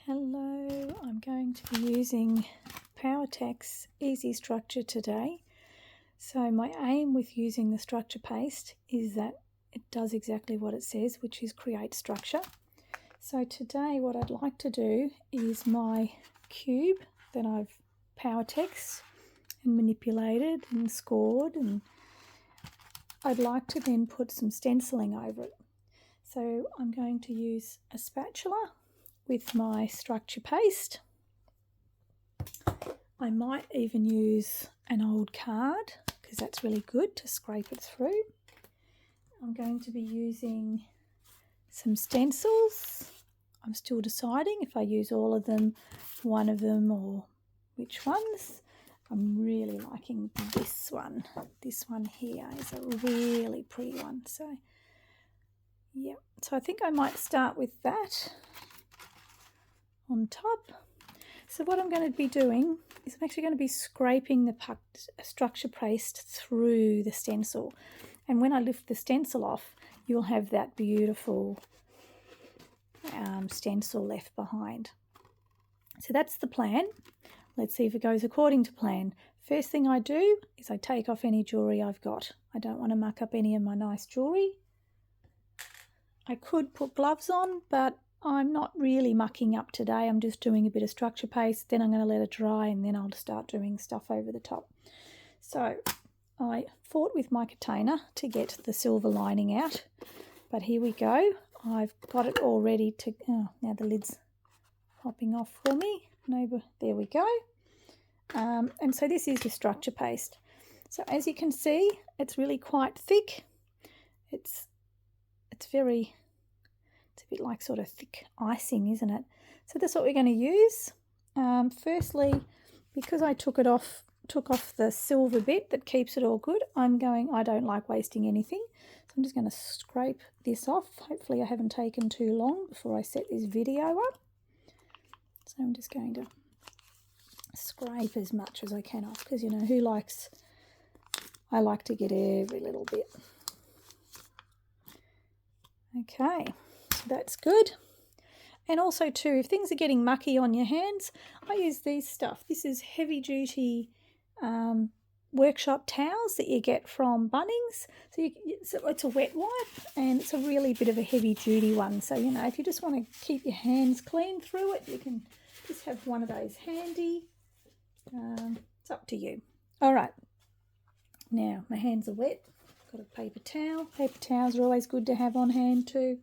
Hello, I'm going to be using Powertex Easy Structure today. So my aim with using the structure paste is that it does exactly what it says, which is create structure. So today what I'd like to do is my cube that I've Powertex and manipulated and scored, and I'd like to then put some stenciling over it. So I'm going to use a spatula with my structure paste. I might even use an old card because that's really good to scrape it through. I'm going to be using some stencils. I'm still deciding if I use all of them, one of them, or which ones. I'm really liking this one. This one here is a really pretty one. So yeah, so I think I might start with that on top. So what I'm going to be doing is I'm actually going to be scraping the structure paste through the stencil, and when I lift the stencil off, you'll have that beautiful stencil left behind. So that's the plan. Let's see if it goes according to plan. First thing I do is I take off any jewellery I've got. I don't want to muck up any of my nice jewellery. I could put gloves on, but I'm not really mucking up today. I'm just doing a bit of structure paste, then I'm going to let it dry, and then I'll start doing stuff over the top. So I fought with my container to get the silver lining out, but here we go. I've got it all ready to, now the lid's popping off for me. No, there we go. And so this is your structure paste. So as you can see, it's really quite thick. It's a bit like sort of thick icing, isn't it? So that's what we're going to use. Firstly, because I took off the silver bit that keeps it all good, I don't like wasting anything. So I'm just going to scrape this off. Hopefully I haven't taken too long before I set this video up. So I'm just going to scrape as much as I can off, because I like to get every little bit. Okay, so that's good. And also too, if things are getting mucky on your hands, I use these stuff. This is heavy duty workshop towels that you get from Bunnings. So it's a wet wipe, and it's a really bit of a heavy duty one. So, if you just want to keep your hands clean through it, you can just have one of those handy. It's up to you. All right, now my hands are wet. Got a paper towel. Paper towels are always good to have on hand too.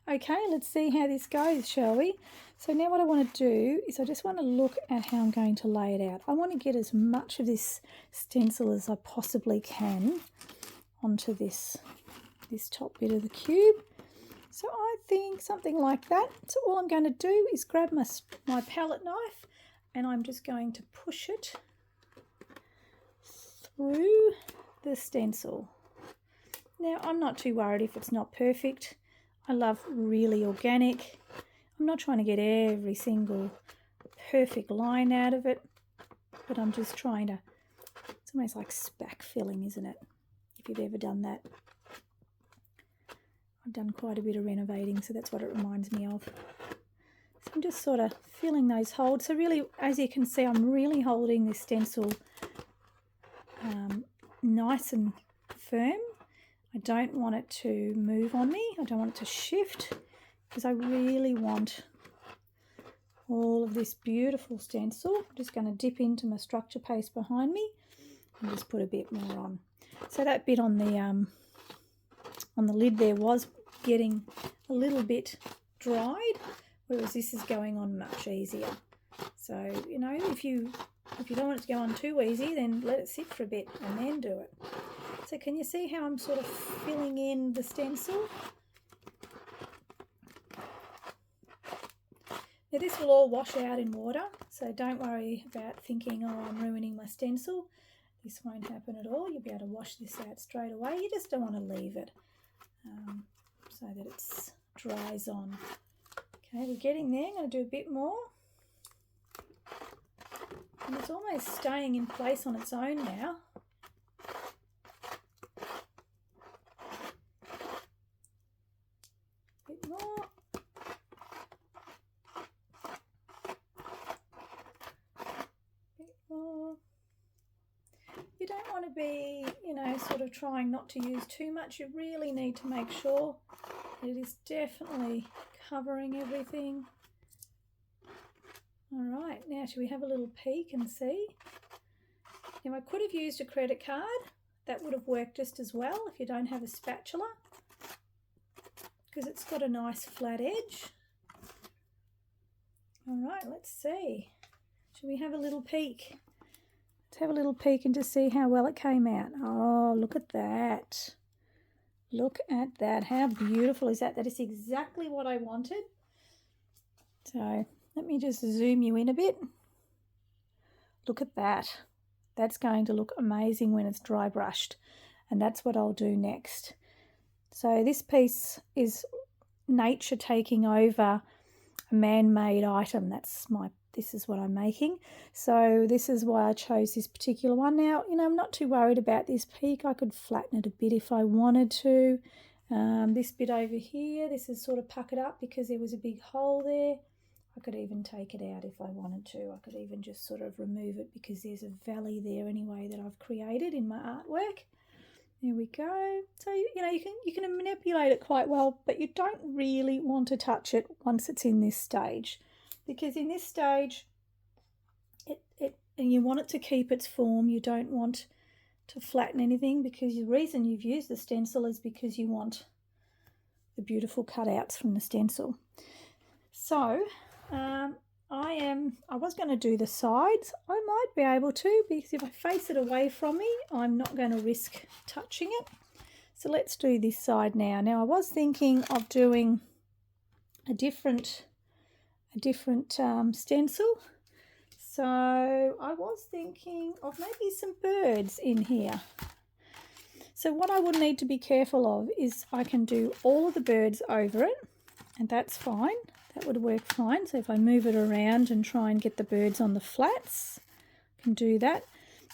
Okay, let's see how this goes, shall we? So now what I want to do is I just want to look at how I'm going to lay it out. I want to get as much of this stencil as I possibly can onto this top bit of the cube. So I think something like that. So all I'm going to do is grab my palette knife, and I'm just going to push it through the stencil. Now, I'm not too worried if it's not perfect. I love really organic. I'm not trying to get every single perfect line out of it, but I'm just trying to, it's almost like spack filling, isn't it? If you've ever done that. I've done quite a bit of renovating, so that's what it reminds me of. So I'm just sort of filling those holes. So really, as you can see, I'm really holding this stencil nice and firm. I don't want it to move on me. I don't want it to shift, because I really want all of this beautiful stencil. I'm just going to dip into my structure paste behind me and just put a bit more on. So that bit on the lid there was getting a little bit dried, whereas this is going on much easier. So, if you don't want it to go on too easy, then let it sit for a bit and then do it. So can you see how I'm sort of filling in the stencil? Now this will all wash out in water, so don't worry about thinking, oh, I'm ruining my stencil. This won't happen at all. You'll be able to wash this out straight away. You just don't want to leave it so that it dries on. Okay, we're getting there. I'm going to do a bit more. And it's almost staying in place on its own now. Bit more. want to be, you know, sort of trying not to use too much. You really need to make sure that it is definitely covering everything. All right, now should we have a little peek and see? Now I could have used a credit card. That would have worked just as well if you don't have a spatula, because it's got a nice flat edge. All right, let's see. Should we have a little peek? Let's have a little peek and just see how well it came out. Oh, look at that. Look at that. How beautiful is that? That is exactly what I wanted. So let me just zoom you in a bit. Look at that. That's going to look amazing when it's dry brushed, and that's what I'll do next. So this piece is nature taking over a man-made item. This is what I'm making. So this is why I chose this particular one. Now, you know, I'm not too worried about this peak. I could flatten it a bit if I wanted to. This bit over here, this is sort of puckered up because there was a big hole there. I could even take it out if I wanted to. I could even just sort of remove it because there's a valley there anyway that I've created in my artwork. There we go. So, you know, you can manipulate it quite well, but you don't really want to touch it once it's in this stage, because in this stage, and you want it to keep its form. You don't want to flatten anything, because the reason you've used the stencil is because you want the beautiful cutouts from the stencil. So I was going to do the sides. I might be able to, because if I face it away from me, I'm not going to risk touching it. So let's do this side now. Now I was thinking of doing a different stencil. So I was thinking of maybe some birds in here. So what I would need to be careful of is I can do all of the birds over it, and that's fine. That would work fine. So if I move it around and try and get the birds on the flats, I can do that.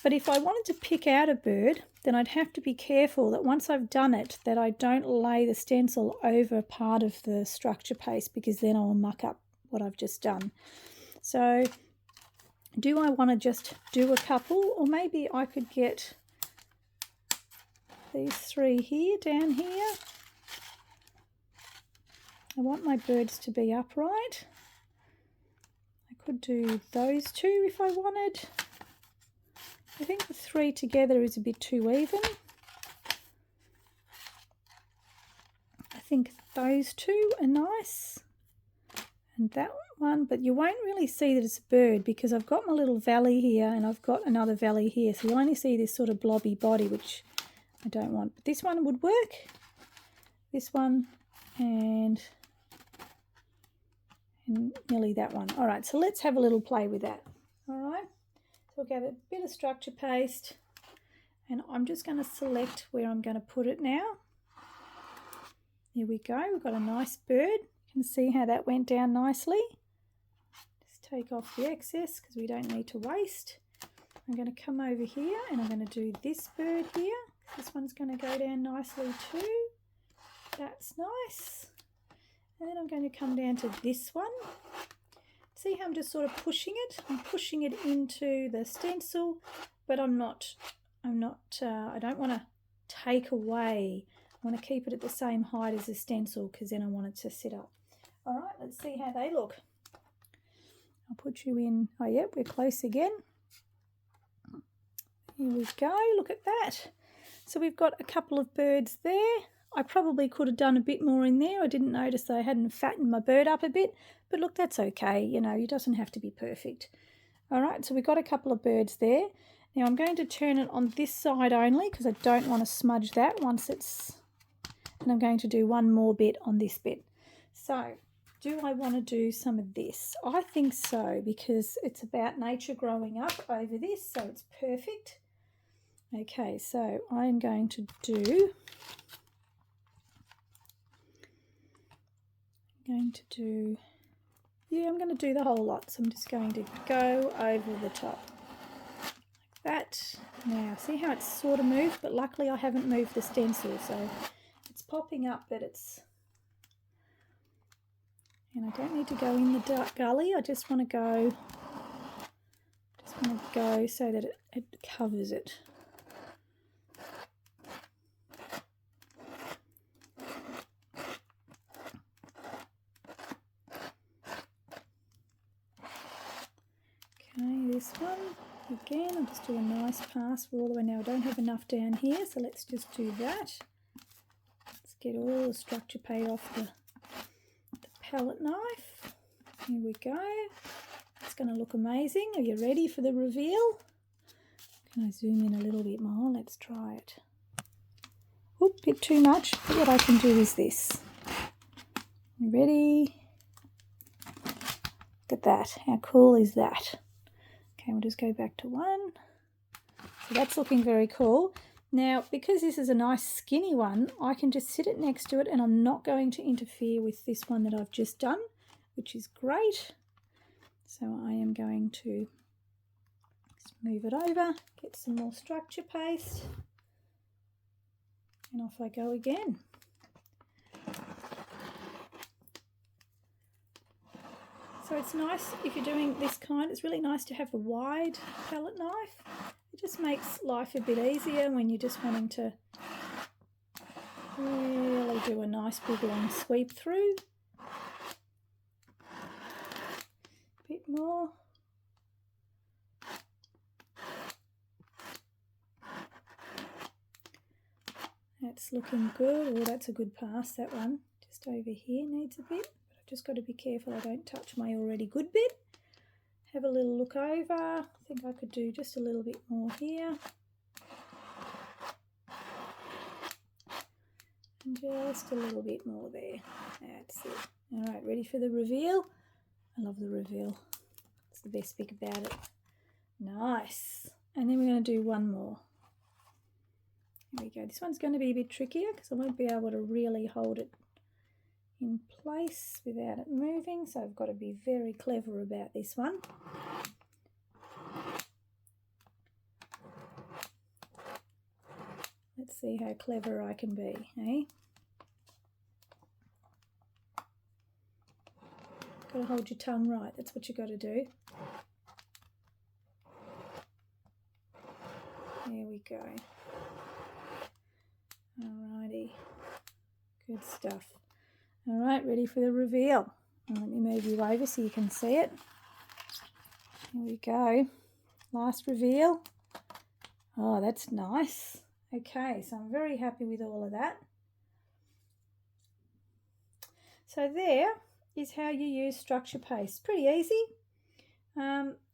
But if I wanted to pick out a bird, then I'd have to be careful that once I've done it, that I don't lay the stencil over part of the structure paste, because then I'll muck up what I've just done. So do I want to just do a couple, or maybe I could get these three here, down here. I want my birds to be upright. I could do those two if I wanted. I think the three together is a bit too even. I think those two are nice. And that one, but you won't really see that it's a bird because I've got my little valley here and I've got another valley here. So you'll only see this sort of blobby body, which I don't want. But this one would work. This one and nearly that one. All right, so let's have a little play with that. All right, so we'll get a bit of structure paste, and I'm just going to select where I'm going to put it now. Here we go. We've got a nice bird. You can see how that went down nicely. Just take off the excess because we don't need to waste. I'm going to come over here and I'm going to do this bird here. This one's going to go down nicely too. That's nice. And then I'm going to come down to this one. See how I'm just sort of pushing it? I'm pushing it into the stencil, but I don't want to take away. I want to keep it at the same height as the stencil because then I want it to sit up. All right, let's see how they look. I'll put you in. Oh, yep, we're close again. Here we go. Look at that. So we've got a couple of birds there. I probably could have done a bit more in there. I didn't notice that I hadn't fattened my bird up a bit, but look, that's okay. You know, it doesn't have to be perfect. All right, so we've got a couple of birds there. Now I'm going to turn it on this side only because I don't want to smudge that once it's, and I'm going to do one more bit on this bit. So do I want to do some of this? I think so, because it's about nature growing up over this, so it's perfect. Okay, so I'm going to do I'm going to do the whole lot. So I'm just going to go over the top like that. Now see how it's sort of moved, but luckily I haven't moved the stencil, so it's popping up, but it's, and I don't need to go in the dark gully. I just want to go so that it covers it. Again, I'll just do a nice pass all the way. Now I don't have enough down here, so let's just do that. Let's get all the structure paint off the palette knife. Here we go. It's going to look amazing. Are you ready for the reveal? Can I zoom in a little bit more? Let's try it. Oop, bit too much. But what I can do is this. You ready? Look at that. How cool is that? Okay, we'll just go back to 1. So that's looking very cool. Now, because this is a nice skinny one, I can just sit it next to it and I'm not going to interfere with this one that I've just done, which is great. So I am going to just move it over, get some more structure paste, and off I go again. So it's nice if you're doing this kind, it's really nice to have a wide palette knife. It just makes life a bit easier when you're just wanting to really do a nice big long sweep through. A bit more. That's looking good. Oh, that's a good pass, that one. Just over here needs a bit. But I've just got to be careful I don't touch my already good bit. Have a little look over. I think I could do just a little bit more here. And just a little bit more there. That's it. All right, ready for the reveal? I love the reveal. It's the best bit about it. Nice. And then we're going to do one more. Here we go. This one's going to be a bit trickier because I won't be able to really hold it in place without it moving, so I've got to be very clever about this one. Let's see how clever I can be, eh? Got to hold your tongue right, that's what you got to do. There we go. Alrighty, good stuff. All right, ready for the reveal. Let me move you over so you can see it. Here we go. Last reveal. Oh, that's nice. Okay, so I'm very happy with all of that. So there is how you use structure paste. Pretty easy.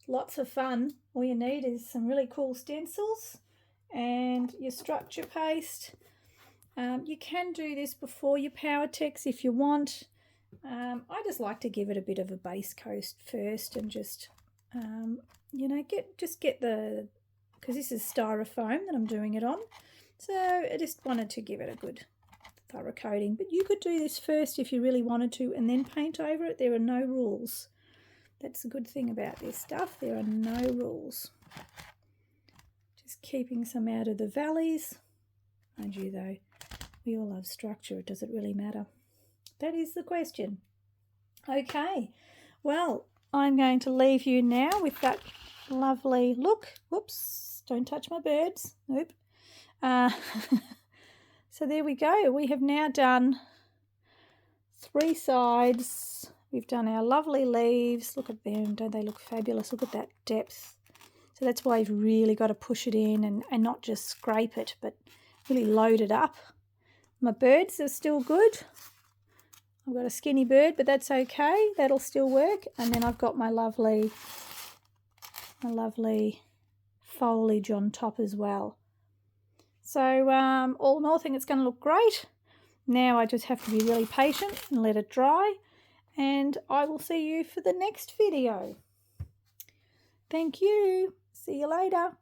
Lots of fun. All you need is some really cool stencils and your structure paste. You can do this before your Powertex if you want. I just like to give it a bit of a base coat first and just, you know, get the, because this is styrofoam that I'm doing it on. So I just wanted to give it a good thorough coating. But you could do this first if you really wanted to and then paint over it. There are no rules. That's the good thing about this stuff. There are no rules. Just keeping some out of the valleys. Mind you though, we all love structure. Does it really matter? That is the question. Okay, well, I'm going to leave you now with that lovely look. Whoops, don't touch my birds. Nope. So there we go. We have now done 3 sides. We've done our lovely leaves. Look at them. Don't they look fabulous? Look at that depth. So that's why you've really got to push it in and not just scrape it, but really load it up. My birds are still good. I've got a skinny bird, but that's okay. That'll still work. And then I've got my lovely foliage on top as well. So all in all, I think it's going to look great. Now I just have to be really patient and let it dry. And I will see you for the next video. Thank you. See you later.